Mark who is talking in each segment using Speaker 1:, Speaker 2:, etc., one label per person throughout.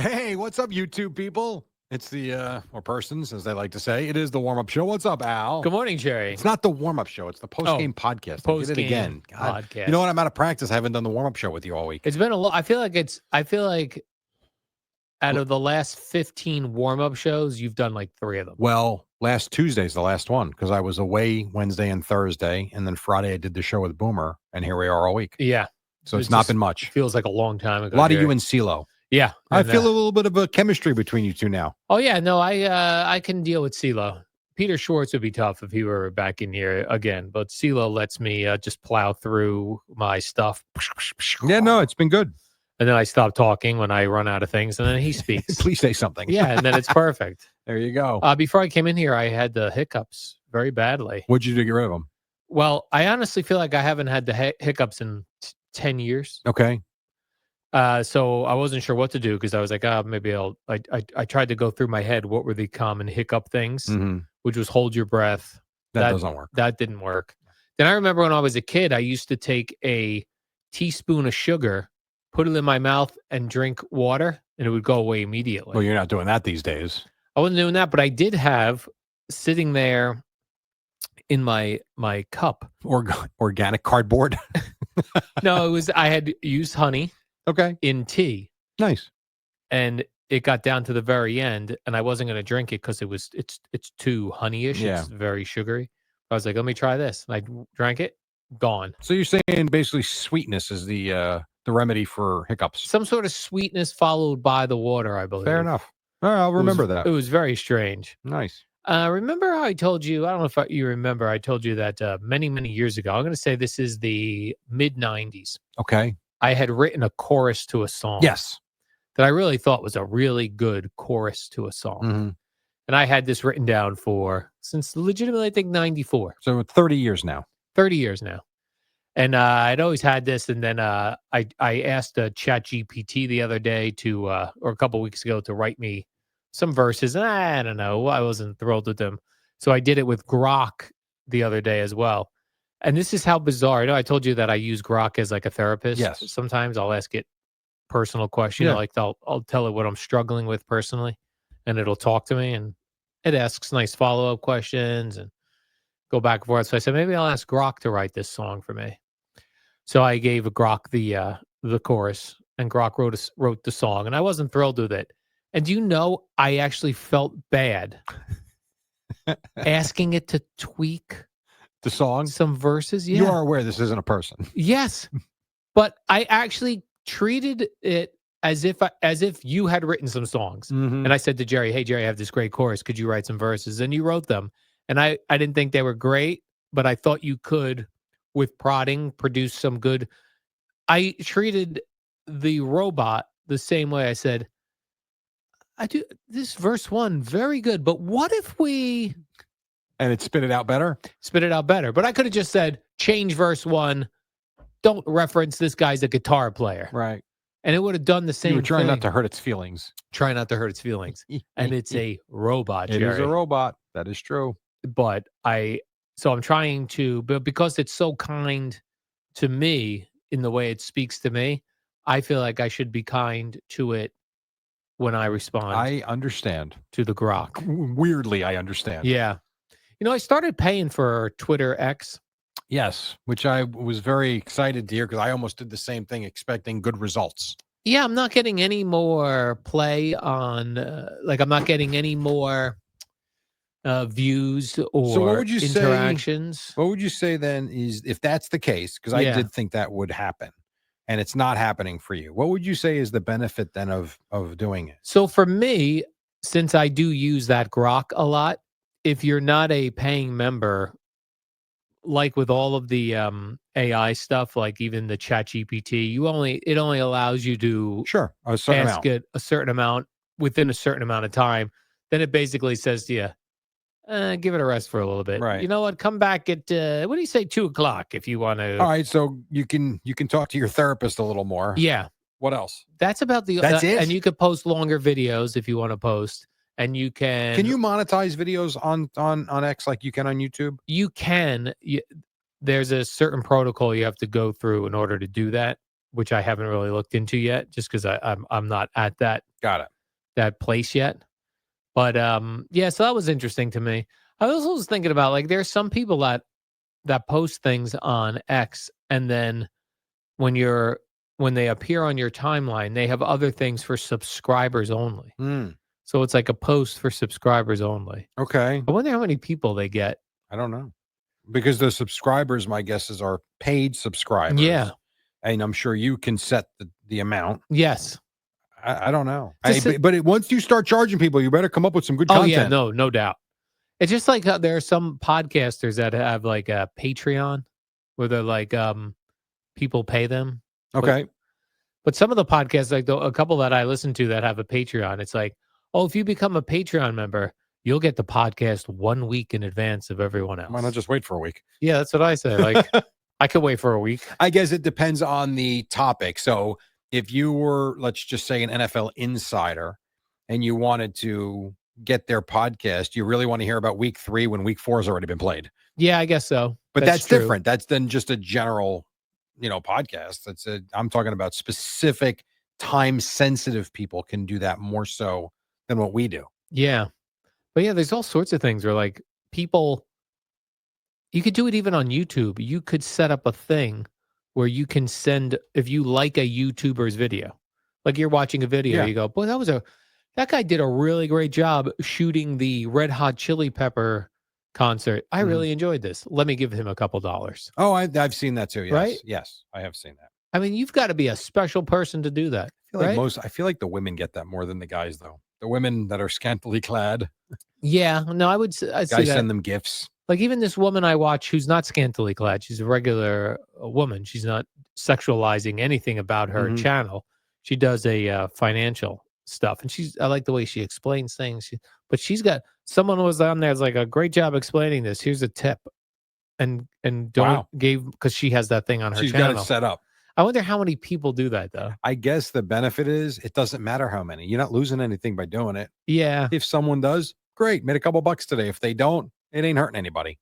Speaker 1: Hey, what's up, YouTube people? It's the, or persons, as they like to say. It is the warm-up show. What's up, Al?
Speaker 2: Good morning, Jerry.
Speaker 1: It's not the warm-up show. It's the post-game podcast. I did it again. God.
Speaker 2: Podcast.
Speaker 1: You know what? I'm out of practice. I haven't done the warm-up show with you all week.
Speaker 2: It's been a lot. I feel like out of the last 15 warm-up shows, you've done like 3 of them.
Speaker 1: Well, last Tuesday's the last one because I was away Wednesday and Thursday, and then Friday I did the show with Boomer, and here we are all week.
Speaker 2: Yeah.
Speaker 1: So it's not been much.
Speaker 2: Feels like a long time ago.
Speaker 1: A lot of you and CeeLo.
Speaker 2: Yeah.
Speaker 1: I feel a little bit of a chemistry between you two now.
Speaker 2: Oh, yeah. No, I can deal with CeeLo. Peter Schwartz would be tough if he were back in here again, but CeeLo lets me just plow through my stuff.
Speaker 1: Yeah, no, it's been good.
Speaker 2: And then I stop talking when I run out of things, and then he speaks.
Speaker 1: Please say something.
Speaker 2: Yeah, and then it's perfect.
Speaker 1: There you go.
Speaker 2: Before I came in here, I had the hiccups very badly.
Speaker 1: What'd you do to get rid of them?
Speaker 2: Well, I honestly feel like I haven't had the hiccups in 10 years.
Speaker 1: Okay.
Speaker 2: So I wasn't sure what to do because I was like, maybe I tried to go through my head what were the common hiccup things, which was hold your breath.
Speaker 1: That doesn't work.
Speaker 2: That didn't work. Then I remember when I was a kid, I used to take a teaspoon of sugar, put it in my mouth, and drink water, and it would go away immediately.
Speaker 1: Well, you're not doing that these days.
Speaker 2: I wasn't doing that, but I did have sitting there in my cup.
Speaker 1: Organic cardboard.
Speaker 2: No, I had used honey.
Speaker 1: Okay.
Speaker 2: In tea.
Speaker 1: Nice.
Speaker 2: And it got down to the very end, and I wasn't going to drink it because it's too honeyish.
Speaker 1: Yeah.
Speaker 2: It's very sugary. I was like, let me try this. And I drank it, gone.
Speaker 1: So you're saying basically sweetness is the remedy for hiccups.
Speaker 2: Some sort of sweetness followed by the water, I believe.
Speaker 1: Fair enough. All right, I'll remember that.
Speaker 2: It was very strange.
Speaker 1: Nice.
Speaker 2: Remember how I told you, I don't know if you remember, I told you that many, many years ago, I'm going to say this is the mid-90s.
Speaker 1: Okay.
Speaker 2: I had written a chorus to a song.
Speaker 1: Yes.
Speaker 2: That I really thought was a really good chorus to a song.
Speaker 1: Mm-hmm.
Speaker 2: And I had this written down since legitimately, I think, 94.
Speaker 1: So 30 years now.
Speaker 2: 30 years now. And I'd always had this. And then I asked ChatGPT the other day or a couple weeks ago to write me some verses. And I don't know. I wasn't thrilled with them. So I did it with Grok the other day as well. And this is how bizarre. I know I told you that I use Grok as like a therapist.
Speaker 1: Yes.
Speaker 2: Sometimes I'll ask it personal questions.
Speaker 1: Yeah.
Speaker 2: Like I'll tell it what I'm struggling with personally, and it'll talk to me, and it asks nice follow-up questions and go back and forth. So I said, maybe I'll ask Grok to write this song for me. So I gave Grok the chorus, and Grok wrote the song, and I wasn't thrilled with it. And do you know, I actually felt bad asking it to tweak
Speaker 1: the song,
Speaker 2: some verses. Yeah.
Speaker 1: You are aware this isn't a person.
Speaker 2: Yes. But I actually treated it as if you had written some songs.
Speaker 1: Mm-hmm.
Speaker 2: And I said to Jerry, hey, Jerry, I have this great chorus. Could you write some verses? And you wrote them. And I didn't think they were great, but I thought you could, with prodding, produce some good. I treated the robot the same way. I said, I do this verse 1, very good. But what if we...
Speaker 1: And it spit it out better?
Speaker 2: Spit it out better. But I could have just said, change verse 1. Don't reference this guy's a guitar player.
Speaker 1: Right.
Speaker 2: And it would have done the same thing.
Speaker 1: You were trying not to hurt its feelings.
Speaker 2: Try not to hurt its feelings. And it's a robot, Jerry.
Speaker 1: It is a robot. That is true.
Speaker 2: But so I'm trying to, but because it's so kind to me in the way it speaks to me, I feel like I should be kind to it when I respond.
Speaker 1: I understand.
Speaker 2: To the Grok.
Speaker 1: Weirdly, I understand.
Speaker 2: Yeah. You know, I started paying for Twitter X.
Speaker 1: Yes, which I was very excited to hear because I almost did the same thing, expecting good results.
Speaker 2: Yeah, I'm not getting any more play on, I'm not getting any more views or
Speaker 1: so what would you
Speaker 2: interactions.
Speaker 1: Say, what would you say then is, if that's the case, because I did think that would happen, and it's not happening for you, what would you say is the benefit then of doing it?
Speaker 2: So for me, since I do use that Grok a lot, if you're not a paying member, like with all of the AI stuff, like even the ChatGPT, it only allows you to ask it a certain amount within a certain amount of time. Then it basically says to you, give it a rest for a little bit.
Speaker 1: Right.
Speaker 2: You know what? Come back at what do you say, 2:00 if you want to.
Speaker 1: All right, so you can talk to your therapist a little more.
Speaker 2: Yeah.
Speaker 1: What else?
Speaker 2: That's about
Speaker 1: That's it.
Speaker 2: And you could post longer videos if you want to post. And you can...
Speaker 1: Can you monetize videos on X like you can on YouTube?
Speaker 2: You can. There's a certain protocol you have to go through in order to do that. which I haven't really looked into yet, just because I'm not at
Speaker 1: Got it.
Speaker 2: that place yet. But yeah, so that was interesting to me. I also was thinking about like there's some people that post things on X, and then when they appear on your timeline, they have other things for subscribers only.
Speaker 1: Mm,
Speaker 2: So it's like a post for subscribers only.
Speaker 1: okay.
Speaker 2: I wonder how many people they get.
Speaker 1: I don't know. Because the subscribers, my guesses are paid subscribers.
Speaker 2: Yeah.
Speaker 1: And I'm sure you can set the amount.
Speaker 2: Yes.
Speaker 1: I don't know.
Speaker 2: Just
Speaker 1: Once you start charging people, you better come up with some good
Speaker 2: Oh
Speaker 1: content.
Speaker 2: yeah, no doubt. It's just like how there are some podcasters that have like a Patreon where they're like people pay them.
Speaker 1: Okay.
Speaker 2: But some of the podcasts, like a couple that I listen to that have a Patreon, it's like, oh, if you become a Patreon member, you'll get the podcast 1 week in advance of everyone else.
Speaker 1: Why not just wait for a week?
Speaker 2: Yeah, that's what I say. Like, I could wait for a week.
Speaker 1: I guess it depends on the topic. So if you were, let's just say, an NFL insider and you wanted to get their podcast, you really want to hear about week 3 when week 4 has already been played.
Speaker 2: Yeah, I guess so.
Speaker 1: But that's
Speaker 2: true.
Speaker 1: different. That's then just a general, podcast. I'm talking about specific time sensitive people can do that more so than what we do.
Speaker 2: Yeah. But yeah, there's all sorts of things where like people, you could do it even on YouTube. You could set up a thing where you can send, if you like a YouTuber's video, like you're watching a video,
Speaker 1: Yeah.
Speaker 2: you go, boy, that guy did a really great job shooting the Red Hot Chili Pepper concert. I really enjoyed this. Let me give him a couple dollars.
Speaker 1: Oh, I've seen that too. Yes.
Speaker 2: Right?
Speaker 1: Yes, I have seen that.
Speaker 2: I mean, you've got to be a special person to do that.
Speaker 1: I feel like the women get that more than the guys, though. The women that are scantily clad,
Speaker 2: Yeah, no, I'd see
Speaker 1: guys
Speaker 2: that.
Speaker 1: send them gifts.
Speaker 2: Like even this woman I watch who's not scantily clad, she's a regular woman. She's not sexualizing anything about her channel. She does a financial stuff, and I like the way she explains things. But she's got someone was on there. It's like a great job explaining this. Here's a tip, and because she has that thing on her
Speaker 1: She's
Speaker 2: channel.
Speaker 1: got it set up.
Speaker 2: I wonder how many people do that though.
Speaker 1: I guess the benefit is it doesn't matter how many. You're not losing anything by doing it.
Speaker 2: Yeah.
Speaker 1: If someone does, great, made a couple bucks today. If they don't, it ain't hurting anybody.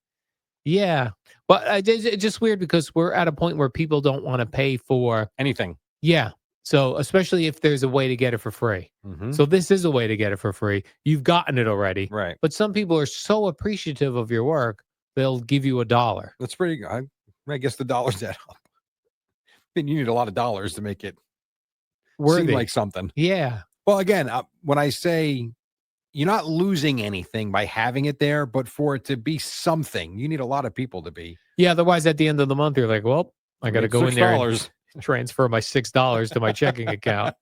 Speaker 2: Yeah. But it's just weird because we're at a point where people don't want to pay for
Speaker 1: anything.
Speaker 2: Yeah. So especially if there's a way to get it for free.
Speaker 1: Mm-hmm.
Speaker 2: So this is a way to get it for free. You've gotten it already.
Speaker 1: Right.
Speaker 2: But some people are so appreciative of your work, they'll give you $1.
Speaker 1: That's pretty good. I guess the dollars add up. You need a lot of dollars to make it
Speaker 2: worthy.
Speaker 1: Seem like something.
Speaker 2: Yeah.
Speaker 1: Well, again, when I say you're not losing anything by having it there, but for it to be something, you need a lot of people to be.
Speaker 2: Yeah. Otherwise, at the end of the month, you're like, well, I got to go in there and transfer my $6 to my checking account.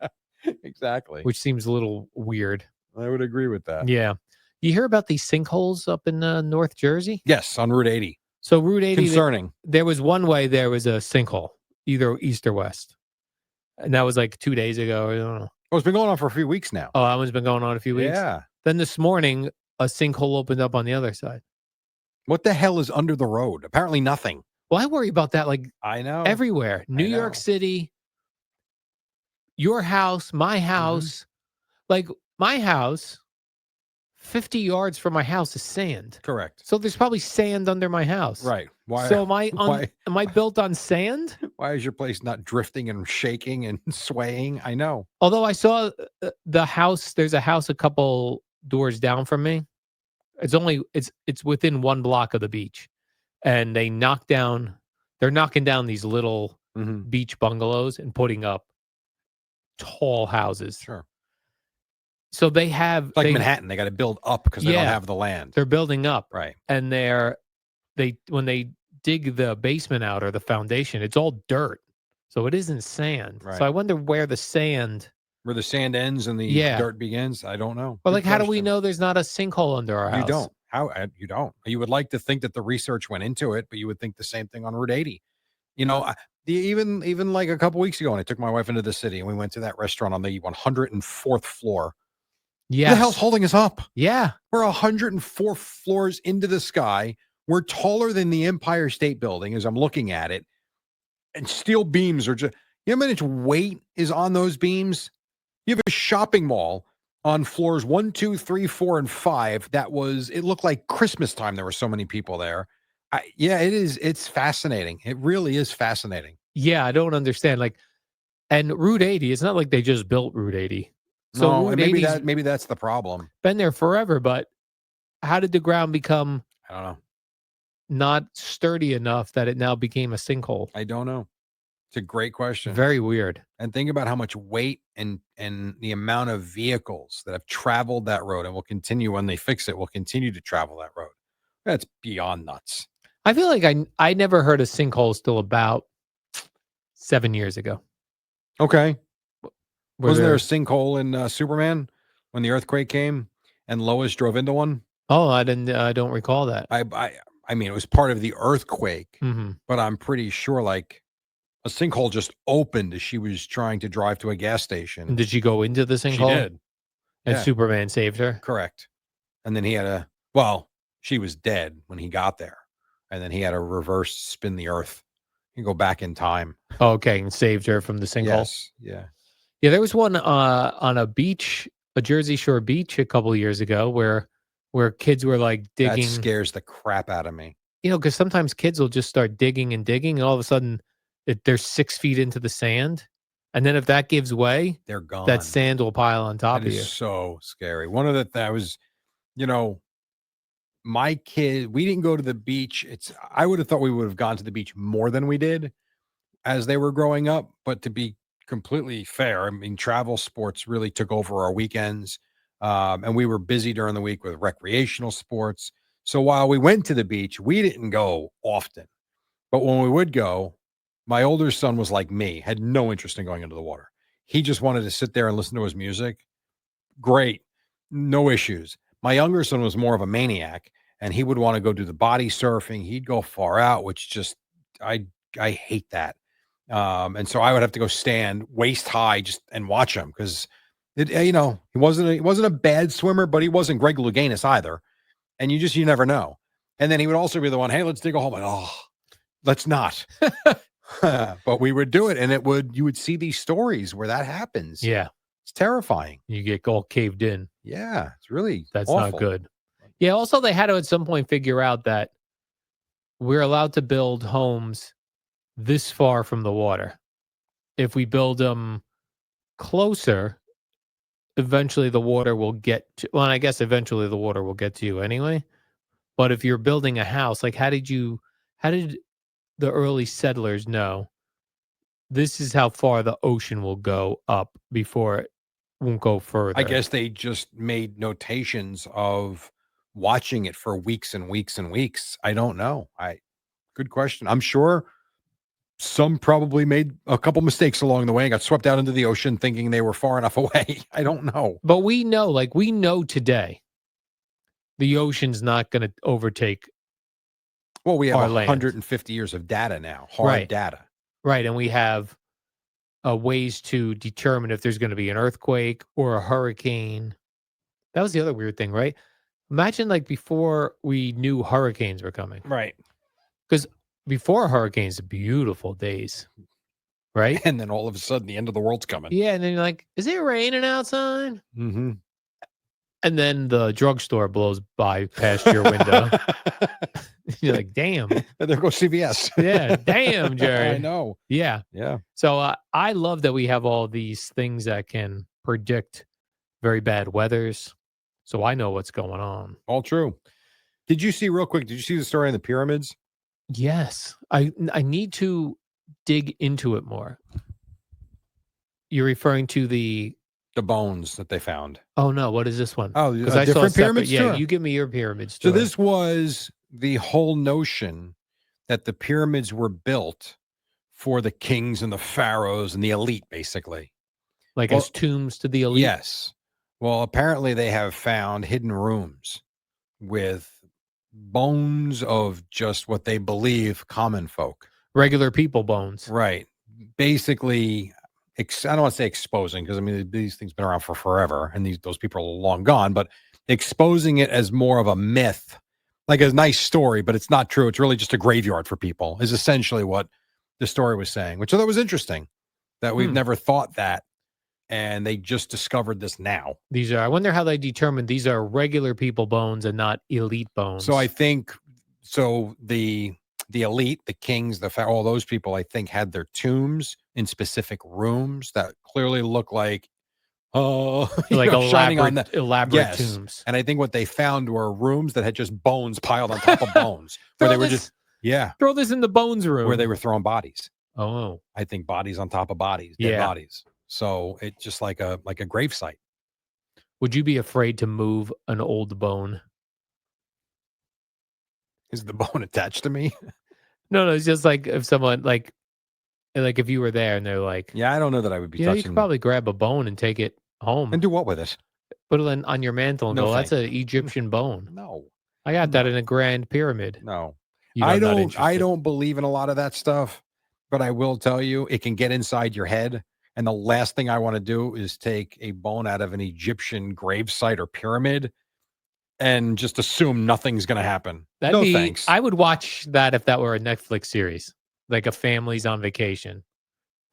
Speaker 1: Exactly.
Speaker 2: Which seems a little weird.
Speaker 1: I would agree with that.
Speaker 2: Yeah. You hear about these sinkholes up in North Jersey?
Speaker 1: Yes, on Route 80.
Speaker 2: So Route 80.
Speaker 1: Concerning.
Speaker 2: There was one way there was a sinkhole, either east or west. And that was like 2 days ago. I don't know.
Speaker 1: Oh, it's been going on for a few weeks now.
Speaker 2: Oh, that one's been going on a few weeks?
Speaker 1: Yeah.
Speaker 2: Then this morning, a sinkhole opened up on the other side.
Speaker 1: What the hell is under the road? Apparently nothing.
Speaker 2: Well, I worry about that like
Speaker 1: I know.
Speaker 2: Everywhere. New York City, your house, my house. Like my house, 50 yards from my house is sand.
Speaker 1: Correct.
Speaker 2: So there's probably sand under my house.
Speaker 1: Right. Why?
Speaker 2: So am I built on sand?
Speaker 1: Why is your place not drifting and shaking and swaying? I know.
Speaker 2: Although I saw the house, there's a house a couple doors down from me. It's within 1 block of the beach. And they're knocking down these little beach bungalows and putting up tall houses.
Speaker 1: Sure.
Speaker 2: So they have
Speaker 1: like Manhattan. They got to build up because they don't have the land.
Speaker 2: They're building up.
Speaker 1: Right.
Speaker 2: And when they dig the basement out or the foundation, it's all dirt. So it isn't sand.
Speaker 1: Right.
Speaker 2: So I wonder where the sand
Speaker 1: ends and the dirt begins. I don't know.
Speaker 2: But how do we know there's not a sinkhole under our house?
Speaker 1: You don't. You don't. You would like to think that the research went into it, but you would think the same thing on Route 80. Even like a couple weeks ago, when I took my wife into the city and we went to that restaurant on the 104th floor.
Speaker 2: Yeah.
Speaker 1: Who the hell's holding us up?
Speaker 2: Yeah.
Speaker 1: We're 104 floors into the sky. We're taller than the Empire State Building as I'm looking at it. And steel beams are just, you know how much weight is on those beams? You have a shopping mall on floors 1, 2, 3, 4, and 5. It looked like Christmas time. There were so many people there. It is. It's fascinating. It really is fascinating.
Speaker 2: Yeah. I don't understand. Like And Route 80, it's not like they just built Route 80. So
Speaker 1: No,
Speaker 2: Route
Speaker 1: and
Speaker 2: 80's
Speaker 1: maybe that's the problem.
Speaker 2: been there forever, but how did the ground become
Speaker 1: I don't know.
Speaker 2: not sturdy enough that it now became a sinkhole?
Speaker 1: I don't know. It's a great question.
Speaker 2: Very weird.
Speaker 1: And think about how much weight and the amount of vehicles that have traveled that road and will continue when they fix it, will continue to travel that road. That's beyond nuts.
Speaker 2: I feel like I never heard of sinkholes till about 7 years ago.
Speaker 1: Okay.
Speaker 2: Where
Speaker 1: Wasn't there a
Speaker 2: there
Speaker 1: sinkhole in Superman when the earthquake came and Lois drove into one?
Speaker 2: Oh, I don't recall that.
Speaker 1: I mean, it was part of the earthquake,
Speaker 2: Mhm.
Speaker 1: but I'm pretty sure like a sinkhole just opened as she was trying to drive to a gas station.
Speaker 2: And did she go into the
Speaker 1: She
Speaker 2: sinkhole?
Speaker 1: did.
Speaker 2: And
Speaker 1: Yeah,
Speaker 2: Superman saved her?
Speaker 1: correct. And then he had a well, she was dead when he got there. And then he had to reverse spin the earth. He go back in time.
Speaker 2: Oh, okay, and saved her from the sinkhole?
Speaker 1: Yes. Yeah.
Speaker 2: Yeah, there was one, on a beach, a Jersey Shore beach a couple of years ago where kids were, like,
Speaker 1: That
Speaker 2: digging,
Speaker 1: scares the crap out of me.
Speaker 2: because sometimes kids will just start digging and digging, and all of a sudden, they're 6 feet into the sand, and then if that gives way,
Speaker 1: They're gone.
Speaker 2: that sand will pile on top
Speaker 1: That
Speaker 2: of
Speaker 1: is
Speaker 2: you.
Speaker 1: so scary. One of the that was, you know, my kid, we didn't go to the beach. I would have thought we would have gone to the beach more than we did as they were growing up. But to be completely fair, I mean, travel sports really took over our weekends. And we were busy during the week with recreational sports. So while we went to the beach, we didn't go often. But when we would go, my older son was like me, had no interest in going into the water. He just wanted to sit there and listen to his music. Great. No issues. My younger son was more of a maniac and he would want to go do the body surfing. He'd go far out, which just I I hate that. And so I would have to go stand waist high just and watch him because he wasn't a bad swimmer, but he wasn't Greg Louganis either. And you never know. And then he would also be the one, hey, let's dig a hole. Like, oh, let's not. But we would do it, and you would see these stories where that happens.
Speaker 2: Yeah,
Speaker 1: It's terrifying.
Speaker 2: you get all caved in.
Speaker 1: Yeah, it's really
Speaker 2: That's
Speaker 1: awful.
Speaker 2: not good. Yeah, also, they had to, at some point, figure out that we're allowed to build homes this far from the water. If we build them closer, eventually the water will get to, well, I guess eventually the water will get to you anyway. But if you're building a house, like how did the early settlers know this is how far the ocean will go up before it won't go further?
Speaker 1: I guess they just made notations of watching it for weeks and weeks and weeks. I don't know. Good question. I'm sure some probably made a couple mistakes along the way and got swept out into the ocean thinking they were far enough away. I don't know.
Speaker 2: But we know today the ocean's not going to overtake
Speaker 1: Well, we have
Speaker 2: our land.
Speaker 1: 150 years of data now, hard
Speaker 2: Right.
Speaker 1: data.
Speaker 2: Right, and we have ways to determine if there's going to be an earthquake or a hurricane. That was the other weird thing, right? Imagine like before we knew hurricanes were coming,
Speaker 1: Right.
Speaker 2: because before hurricanes, beautiful days, right?
Speaker 1: And then all of a sudden, the end of the world's coming.
Speaker 2: Yeah, and then you're like, is it raining outside?
Speaker 1: Mm-hmm.
Speaker 2: And then the drugstore blows by past your window. You're like, damn.
Speaker 1: There goes CVS.
Speaker 2: Yeah, damn, Jerry.
Speaker 1: I know.
Speaker 2: Yeah.
Speaker 1: Yeah.
Speaker 2: So I love that we have all these things that can predict very bad weathers. So I know what's going on.
Speaker 1: All true. Did you see the story on the pyramids?
Speaker 2: Yes. I need to dig into it more. You're referring to the
Speaker 1: bones that they found.
Speaker 2: Oh no, what is this one?
Speaker 1: Oh,
Speaker 2: Because
Speaker 1: a
Speaker 2: I saw
Speaker 1: different
Speaker 2: separate.
Speaker 1: pyramid
Speaker 2: Yeah,
Speaker 1: story.
Speaker 2: you give me your pyramid
Speaker 1: So
Speaker 2: story.
Speaker 1: this was the whole notion that the pyramids were built for the kings and the pharaohs and the elite, basically.
Speaker 2: Like as tombs to the elite?
Speaker 1: Yes. Well, apparently they have found hidden rooms with bones of just what they believe common folk.
Speaker 2: Regular people bones.
Speaker 1: Right. Basically, I don't want to say exposing, because I mean, these things have been around for forever and those people are long gone, but exposing it as more of a myth, like a nice story, but it's not true. It's really just a graveyard for people, is essentially what the story was saying, which I thought was interesting, that we've never thought that. And they just discovered this now.
Speaker 2: I wonder how they determined these are regular people bones and not elite bones.
Speaker 1: So I think, the the elite, the kings, all those people, I think, had their tombs in specific rooms that clearly look like,
Speaker 2: Like
Speaker 1: shining on that.
Speaker 2: elaborate
Speaker 1: Yes.
Speaker 2: tombs.
Speaker 1: And I think what they found were rooms that had just bones piled on top of bones, where they were just,
Speaker 2: Throw this in the bones room.
Speaker 1: where they were throwing bodies.
Speaker 2: Oh,
Speaker 1: I think bodies on top of bodies, dead bodies. So it's just like a grave site.
Speaker 2: would you be afraid to move an old bone?
Speaker 1: Is the bone attached to me?
Speaker 2: No, it's just like if someone like if you were there and they're like,
Speaker 1: Yeah, I don't know that I would be
Speaker 2: you
Speaker 1: touching.
Speaker 2: could probably grab a bone and take it home
Speaker 1: And do what with it?
Speaker 2: put it on your mantle and
Speaker 1: No,
Speaker 2: go, that's
Speaker 1: thank
Speaker 2: an Egyptian bone.
Speaker 1: No,
Speaker 2: I got that in a grand pyramid.
Speaker 1: no.
Speaker 2: Not
Speaker 1: I
Speaker 2: interested.
Speaker 1: don't believe in a lot of that stuff, but I will tell you, it can get inside your head. And the last thing I want to do is take a bone out of an Egyptian gravesite or pyramid and just assume nothing's going to happen. Thanks.
Speaker 2: I would watch that if that were a Netflix series, like a family's on vacation.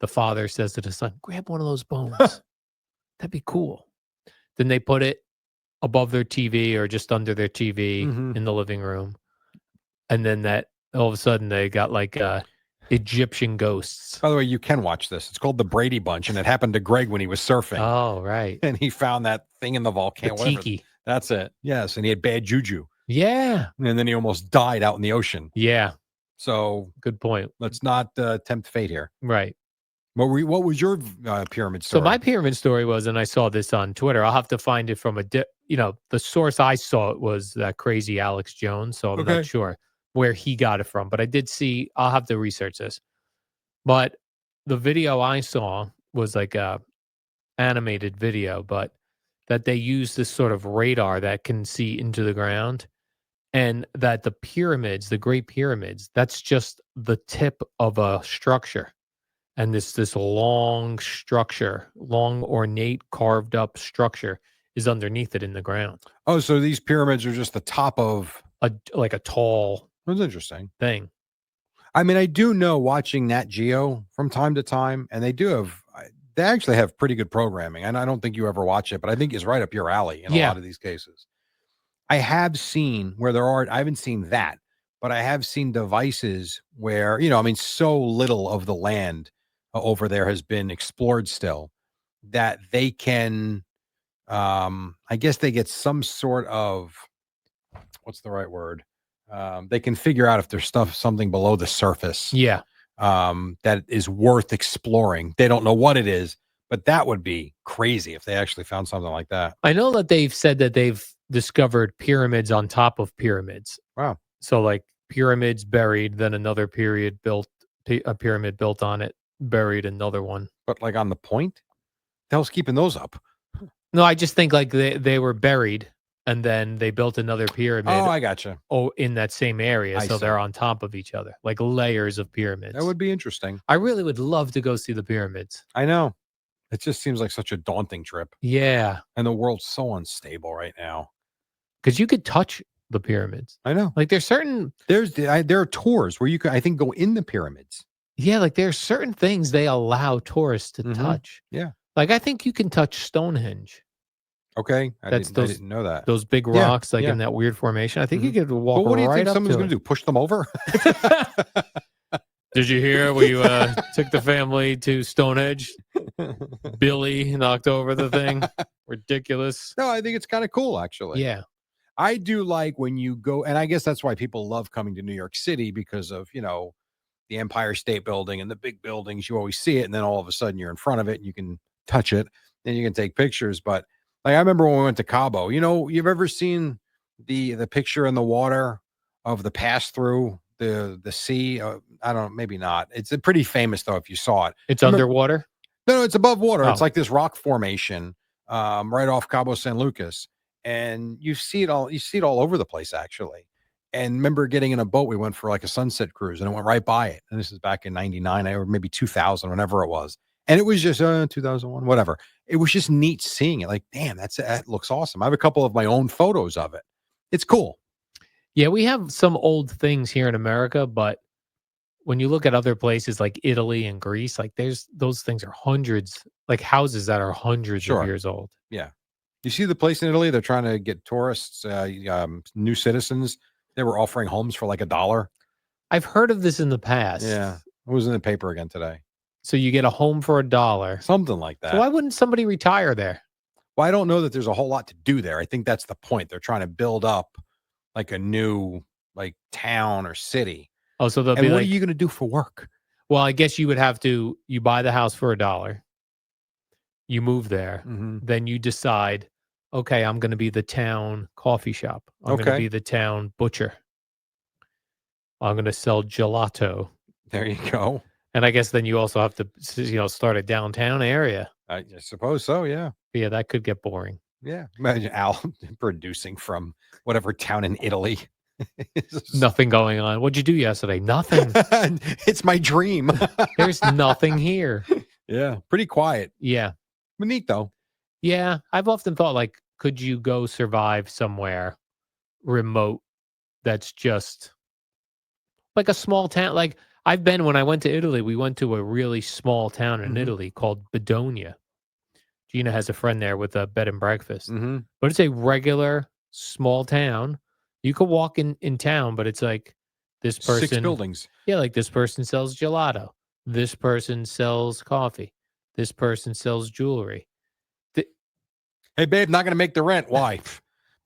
Speaker 2: The father says to the son, grab one of those bones. That'd be cool. Then they put it above their TV or just under their TV in the living room. And then that all of a sudden they got like Egyptian ghosts.
Speaker 1: By the way, you can watch this. It's called The Brady Bunch, and it happened to Greg when he was surfing.
Speaker 2: Oh, right.
Speaker 1: And he found that thing in the volcano.
Speaker 2: The tiki.
Speaker 1: That's it. Yes. And he had bad juju.
Speaker 2: Yeah.
Speaker 1: And then he almost died out in the ocean.
Speaker 2: Yeah.
Speaker 1: So
Speaker 2: good point.
Speaker 1: Let's not tempt fate here.
Speaker 2: Right.
Speaker 1: What was your pyramid story?
Speaker 2: So my pyramid story was, and I saw this on Twitter. I'll have to find it from the source I saw it was that crazy Alex Jones. So I'm not sure where he got it from, but I did see. I'll have to research this. But the video I saw was like a animated video, but that they use this sort of radar that can see into the ground, and that the pyramids, the Great Pyramids, that's just the tip of a structure. And this long structure, long ornate carved up structure is underneath it in the ground.
Speaker 1: Oh, so these pyramids are just the top of
Speaker 2: a tall.
Speaker 1: That's interesting
Speaker 2: thing.
Speaker 1: I mean, I do know watching Nat Geo from time to time, and they actually have pretty good programming. And I don't think you ever watch it, but I think it's right up your alley in a lot of these cases. I have seen where I haven't seen that, but I have seen devices where, so little of the land over there has been explored still that they can, I guess they get some sort of, what's the right word? They can figure out if there's something below the surface.
Speaker 2: Yeah.
Speaker 1: That is worth exploring. They don't know what it is, but that would be crazy if they actually found something like that.
Speaker 2: I know that they've said that they've discovered pyramids on top of pyramids.
Speaker 1: Wow.
Speaker 2: So like pyramids buried, then another pyramid built on it, buried another one.
Speaker 1: But like on the point? The hell's keeping those up?
Speaker 2: No, I just think like they were buried and then they built another pyramid.
Speaker 1: Oh, I gotcha.
Speaker 2: Oh, in that same area. So they're on top of each other, like layers of pyramids.
Speaker 1: That would be interesting.
Speaker 2: I really would love to go see the pyramids.
Speaker 1: I know. It just seems like such a daunting trip.
Speaker 2: Yeah.
Speaker 1: And the world's so unstable right now.
Speaker 2: Because you could touch the pyramids.
Speaker 1: I know.
Speaker 2: Like
Speaker 1: there are tours where you can, I think, go in the pyramids.
Speaker 2: Yeah, like there's certain things they allow tourists to touch.
Speaker 1: Yeah.
Speaker 2: Like I think you can touch Stonehenge.
Speaker 1: Okay. I didn't know that.
Speaker 2: Those big rocks in that weird formation. I think you could walk right up to it.
Speaker 1: What do you think someone's going to do? Push them over?
Speaker 2: Did you hear we took the family to Stonehenge? Billy knocked over the thing. Ridiculous.
Speaker 1: No, I think it's kind of cool, actually.
Speaker 2: Yeah.
Speaker 1: I do like when you go, and I guess that's why people love coming to New York City because of, the Empire State Building and the big buildings. You always see it, and then all of a sudden you're in front of it and you can touch it, and you can take pictures. But like I remember when we went to Cabo, you've ever seen the picture in the water of the pass through the sea? I don't know, maybe not. It's pretty famous though if you saw it.
Speaker 2: It's underwater?
Speaker 1: No, it's above water.
Speaker 2: Oh.
Speaker 1: It's like this rock formation right off Cabo San Lucas. And you see it all over the place, actually. And remember getting in a boat, we went for like a sunset cruise and it went right by it. And this is back in 99 or maybe 2000, whenever it was. And it was just 2001, whatever. It was just neat seeing it. Like, damn, that looks awesome. I have a couple of my own photos of it. It's cool.
Speaker 2: Yeah, we have some old things here in America, but when you look at other places like Italy and Greece, like those things are hundreds, like houses that are hundreds of years old.
Speaker 1: Yeah. You see the place in Italy, they're trying to get tourists, new citizens. They were offering homes for like $1.
Speaker 2: I've heard of this in the past.
Speaker 1: Yeah. It was in the paper again today.
Speaker 2: So you get a home for $1.
Speaker 1: Something like
Speaker 2: So why
Speaker 1: that.
Speaker 2: wouldn't somebody retire there?
Speaker 1: Well, I don't know that there's a whole lot to do there. I think that's the point. They're trying to build up like a new like town or city.
Speaker 2: Oh, so they'll
Speaker 1: And
Speaker 2: be
Speaker 1: what are
Speaker 2: like,
Speaker 1: you going to do for work?
Speaker 2: well, I guess you would have to, you buy the house for $1. You move there.
Speaker 1: Mm-hmm.
Speaker 2: Then you decide, okay, I'm going to be the town coffee shop. I'm going to
Speaker 1: Okay.
Speaker 2: be the town butcher. I'm going to sell gelato.
Speaker 1: There you go.
Speaker 2: And I guess then you also have to, start a downtown area.
Speaker 1: I suppose so. Yeah.
Speaker 2: But yeah, that could get boring.
Speaker 1: Yeah. Imagine Al producing from whatever town in Italy.
Speaker 2: Nothing going on. What'd you do yesterday? Nothing.
Speaker 1: It's my dream.
Speaker 2: There's nothing here.
Speaker 1: Yeah. Pretty quiet.
Speaker 2: Yeah.
Speaker 1: But neat though.
Speaker 2: Yeah. I've often thought, like, could you go survive somewhere remote that's just like a small town? Like, when I went to Italy, we went to a really small town in
Speaker 1: Mhm.
Speaker 2: Italy called Bedonia. Gina has a friend there with a bed and breakfast,
Speaker 1: Mm-hmm.
Speaker 2: but it's a regular small town. You could walk in town, but it's like this
Speaker 1: 6
Speaker 2: person,
Speaker 1: buildings.
Speaker 2: yeah, like this person sells gelato. This person sells coffee. This person sells jewelry.
Speaker 1: Hey, babe, not going to make the rent. Why?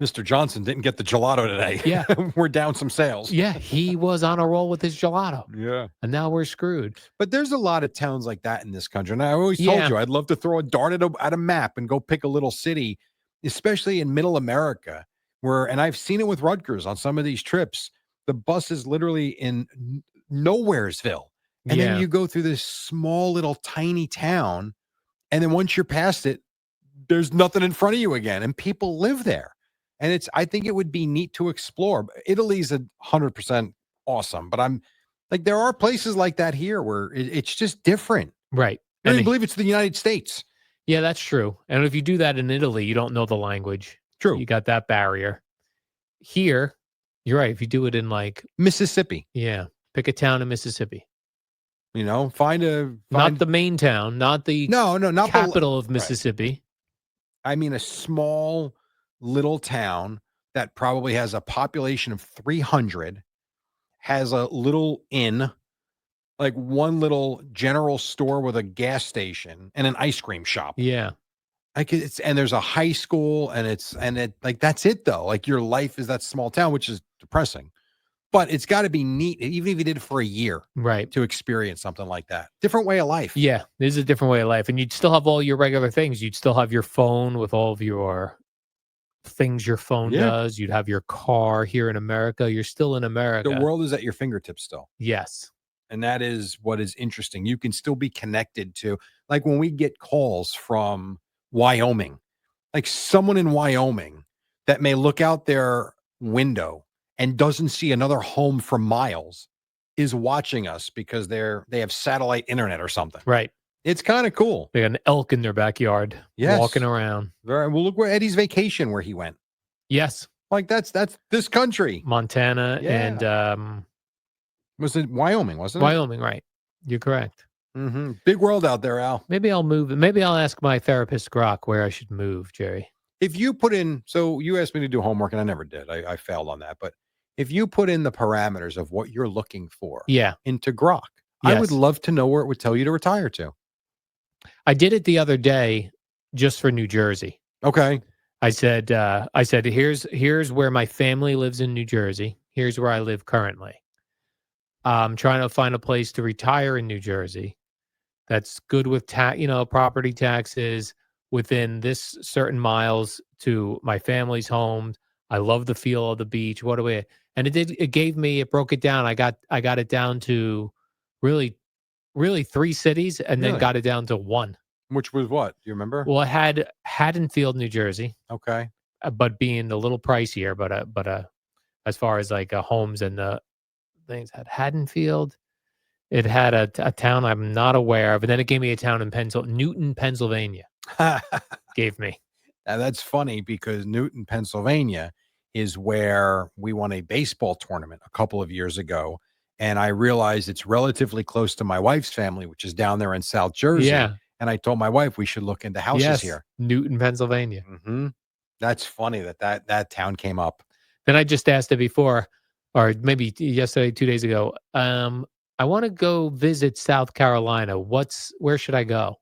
Speaker 1: Mr. Johnson didn't get the gelato today.
Speaker 2: Yeah.
Speaker 1: We're down some sales.
Speaker 2: Yeah, he was on a roll with his gelato,
Speaker 1: Yeah.
Speaker 2: and now we're screwed.
Speaker 1: But there's a lot of towns like that in this country. And I always told
Speaker 2: Yeah.
Speaker 1: you, I'd love to throw a dart at a map and go pick a little city, especially in middle America, and I've seen it with Rutgers on some of these trips. The bus is literally in nowheresville. And
Speaker 2: Yeah.
Speaker 1: then you go through this small little tiny town. And then once you're past it, there's nothing in front of you again. And people live there. And I think it would be neat to explore. Italy's 100% awesome, but I'm like, there are places like that here where it's just different.
Speaker 2: Right.
Speaker 1: I don't
Speaker 2: And
Speaker 1: even believe it's the United States.
Speaker 2: yeah, that's true. And if you do that in Italy, you don't know the language.
Speaker 1: True.
Speaker 2: You got that barrier. Here, you're right. If you do it in like,
Speaker 1: Mississippi,
Speaker 2: yeah, pick a town in Mississippi.
Speaker 1: find
Speaker 2: Not the main town, not the
Speaker 1: not the
Speaker 2: capital of Mississippi.
Speaker 1: I mean, a small little town that probably has a population of 300, has a little inn, like one little general store with a gas station and an ice cream shop.
Speaker 2: Yeah.
Speaker 1: Like and there's a high school and like, that's it though. Like your life is that small town, which is depressing, but it's got to be neat. Even if you did it for a year,
Speaker 2: Right.
Speaker 1: to experience something like that. Different way of life.
Speaker 2: Yeah. This is a different way of life. And you'd still have all your regular things. You'd still have your phone with all of your things your phone
Speaker 1: Yeah.
Speaker 2: does. You'd have your car here in America. You're still in America.
Speaker 1: The world is at your fingertips still.
Speaker 2: Yes.
Speaker 1: And that is what is interesting. You can still be connected to, like when we get calls from Wyoming, like someone in Wyoming that may look out their window and doesn't see another home for miles is watching us because they have satellite internet or something.
Speaker 2: Right.
Speaker 1: It's kind of cool.
Speaker 2: They got an elk in their backyard walking around.
Speaker 1: Very well. Look where Eddie's vacation, where he went.
Speaker 2: Yes.
Speaker 1: Like that's this country.
Speaker 2: Montana and
Speaker 1: Was it Wyoming, wasn't it?
Speaker 2: Wyoming, right. You're correct.
Speaker 1: Mm-hmm. Big world out there, Al.
Speaker 2: Maybe I'll move. Maybe I'll ask my therapist, Grok, where I should move, Jerry.
Speaker 1: If you put in, so you asked me to do homework and I never did. I failed on that. But if you put in the parameters of what you're looking for into Grok, I would love to know where it would tell you to retire to.
Speaker 2: I did it the other day just for New Jersey.
Speaker 1: Okay.
Speaker 2: I said, here's where my family lives in New Jersey. Here's where I live currently. I'm trying to find a place to retire in New Jersey that's good with property taxes within this certain miles to my family's home. I love the feel of the beach. What do we? And it broke it down. I got it down to really 3 cities and then got it down to 1.
Speaker 1: Which was what? Do you remember?
Speaker 2: Well, I had Haddonfield, New Jersey.
Speaker 1: Okay.
Speaker 2: But being a little pricier, but as far as like homes and the things, had Haddonfield. It had a town I'm not aware of, and then it gave me a town in Newton, Pennsylvania. Gave me.
Speaker 1: Now that's funny because Newton, Pennsylvania is where we won a baseball tournament a couple of years ago. And I realized it's relatively close to my wife's family, which is down there in South Jersey.
Speaker 2: Yeah.
Speaker 1: And I told my wife we should look into houses here.
Speaker 2: Newton, Pennsylvania.
Speaker 1: Mm-hmm. That's funny that town came up.
Speaker 2: Then I just asked it before. or maybe yesterday, 2 days ago. I want to go visit South Carolina. Where should I go?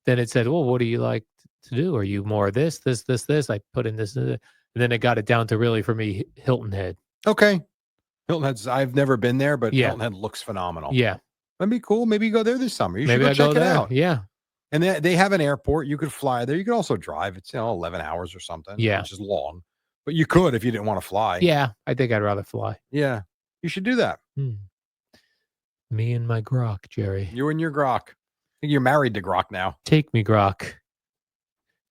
Speaker 2: Then it said, well, what do you like to do? Are you more this, this, this, this? I put in this, and then it got it down to really for me, Hilton Head.
Speaker 1: Okay. Hilton Head's, I've never been there, but
Speaker 2: Yeah.
Speaker 1: Hilton Head looks phenomenal.
Speaker 2: Yeah.
Speaker 1: That'd be cool. Maybe you go there this summer. You
Speaker 2: Maybe
Speaker 1: should
Speaker 2: I
Speaker 1: go
Speaker 2: go
Speaker 1: check it
Speaker 2: there.
Speaker 1: out.
Speaker 2: Yeah.
Speaker 1: And they have an airport. You could fly there. You could also drive. It's 11 hours or something.
Speaker 2: Yeah.
Speaker 1: Which is long. But you could if you didn't want to fly.
Speaker 2: Yeah. I think I'd rather fly.
Speaker 1: Yeah. You should do that.
Speaker 2: Me and my Grok, Jerry.
Speaker 1: You and your Grok. I think you're married to Grok now.
Speaker 2: Take me, Grok.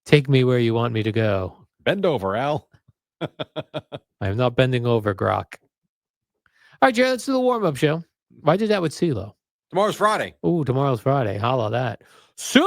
Speaker 2: Take me where you want me to go.
Speaker 1: Bend over, Al.
Speaker 2: I am not bending over, Grok. All right, Jerry, let's do the warm-up show. I did that with CeeLo.
Speaker 1: Tomorrow's Friday.
Speaker 2: Ooh, tomorrow's Friday. Holla that. So